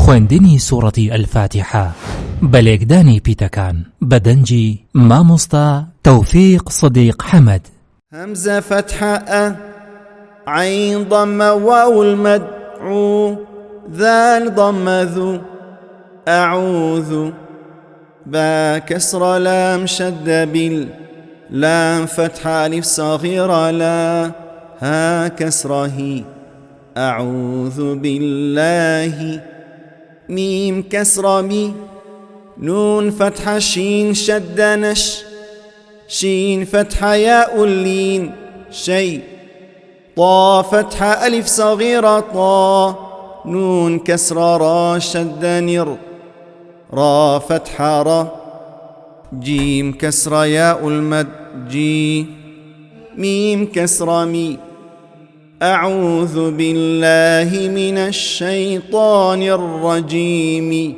خوێندنی سوورەتی ئەلفاتیحە بەلێکدانی پیتەکان بەدەنجی مامۆستا تەوفیق صدیق حەمەد. همزة فتحة عين ضمة واو المدعو ذال ضمة ذو أعوذ با كسر لام شد بال لام فتحة ألف صغيرة لا ها كسره أعوذ بالله ميم كسر مي نون فتحة شين شد نش شين فتحة ياء اللين شيء طا فتحة ألف صغيرة طا نون كسر را شد نر را فتحة را جيم كسر ياء المد جي ميم كسر مي أعوذ بالله من الشيطان الرجيم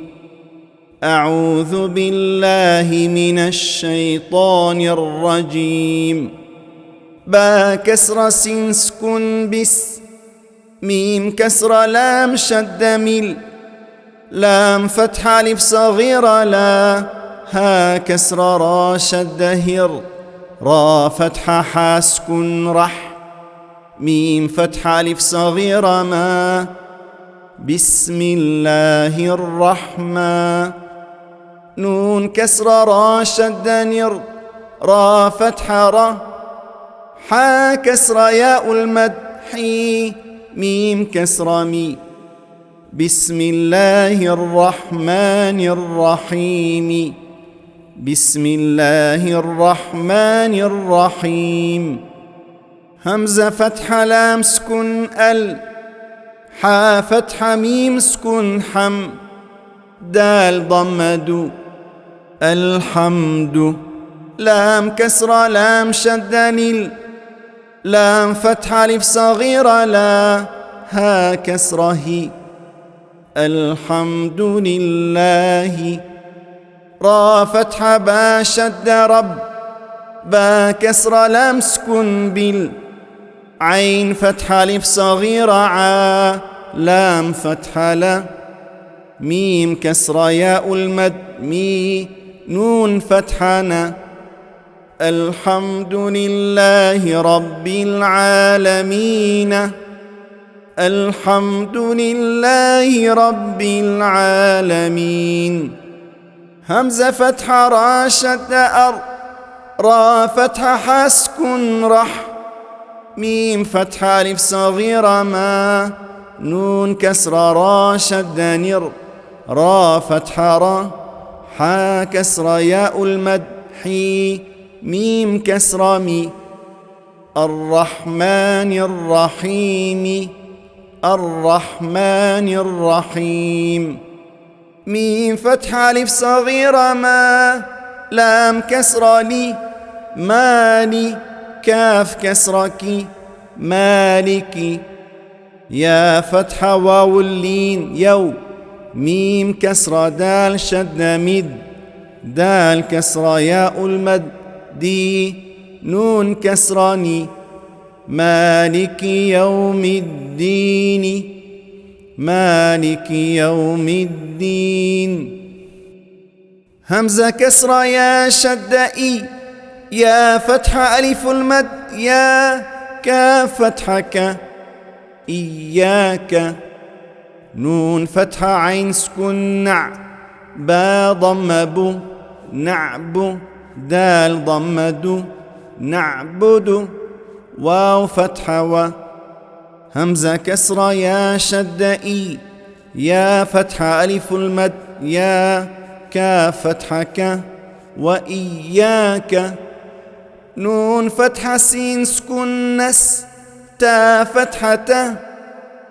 أعوذ بالله من الشيطان الرجيم با كسر سين سكن بس ميم كسر لام شد مل لام فتحة ألف صغيرة لا ها كسر را شد هر را فتحة حاسكن رح ميم فتحة ألف صغيرة ما بسم الله الرحمن نون كسر را شد نر را فتحة را حا كسر ياء المد حي ميم كسر مي بسم الله الرحمن الرحيم بسم الله الرحمن الرحيم همزة فتحة لام سكن ال حا فتحة ميم سكن حم دال ضمد الحمد لام كسرة لام شد نل لام فتحة ألف صغيرة لا ها كسره الحمد لله را فتحة با شد رب با كسرة لام سكن بال عين فتحة ألف صغيرة عا لام فتحة لا ميم كسرة ياء المد مي نون فتحة نا الحمد لله رب العالمين الحمد لله رب العالمين همزة فتحة را شد أر را فتحة حسكن رح ميم فتحة ألف صغيرة ما نون كسرة را شد نر را فتحة را حا كسرة ياء المد حي ميم كسرة مي الرحمن الرحيم الرحمن الرحيم ميم فتحة ألف صغيرة ما لام كسرة لي مالي كاف كسرك مالك يا فتحة واو اللين يو ميم كسرة دال شد مد دال كسرة ياء المد دي نون كسراني مالك يوم الدين مالك يوم الدين همزة كسرة يا شد إي يا فتحة ألف المد يا كاف فتحك إياك نون فتحة عين سكن نع با ضم بو نعبو دال ضم دو نعبد واو فتحة و همزة كسرة يا شد إي يا فتحة ألف المد يا كاف فتحك وإياك نون فتحة سين سكن نس تا فتحة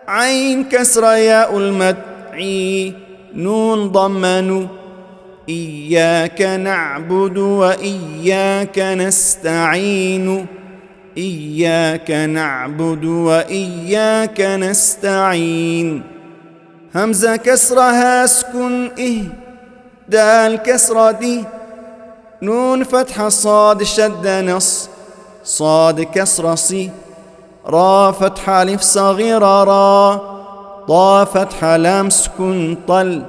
عين كسرة ياء المد عي نون ضمن إياك نعبد وإياك نستعين إياك نعبد وإياك نستعين همزة كسرها سكن إه دال كسرة دي نون فتحة صاد شد نص صاد كسرة صي را فتحة ألف صغيرة را طا فتحة لام سكن طل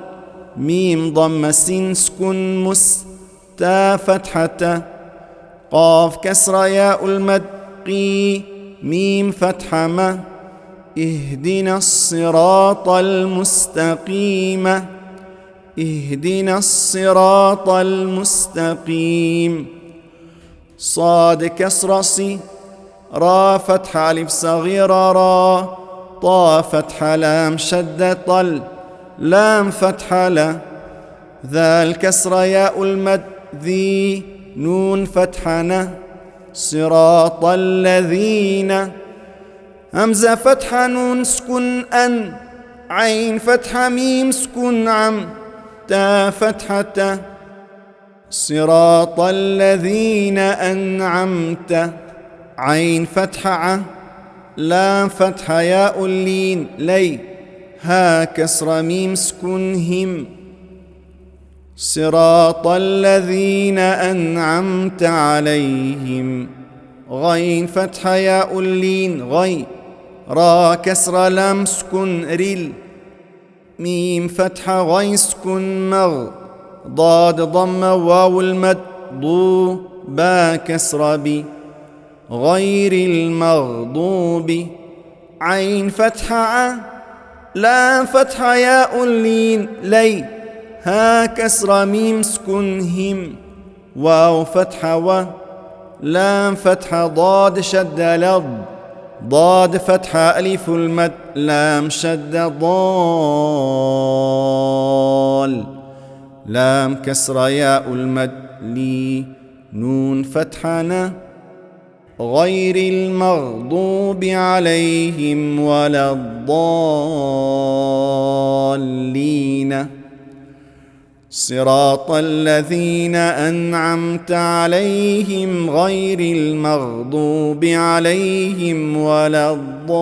ميم ضم سين سكن مس تا فتحة قاف كسر ياء المد قي ميم فتحة ما اهدنا الصراط المستقيم اهدنا الصراط المستقيم صاد كسر صي را فتحة ألف صغيرة را طا فتحة لام شد طل لام فتحة لا ذال كسر ياء المد ذي نون فتحة ن صراط الذين همزة فتحة نون سكن أن عين فتحة ميم سكن عم تا فتحة صراط الذين أنعمت عين فتحة ع لام فتحة ياء اللين لي ها كسر ميم سكن هم صراط الذين أنعمت عليهم غين فتحة ياء اللين غي را كسر لام سكن ريل ميم فتحة غي سكن مغ ضاد ضم واو المد ضو با كسر بي غير المغضوب عين فتحة ع لام فتحة ياء اللين لي ها كسر ميم سكن هم واو فتحة و لام فتحة ضاد شد لض ضاد فتحة ألف المد لام شد ضال لام كسر ياء المد لي نون فتحة ن غير المغضوب عليهم ولا الضالين صراط الذين أنعمت عليهم غير المغضوب عليهم ولا الضالين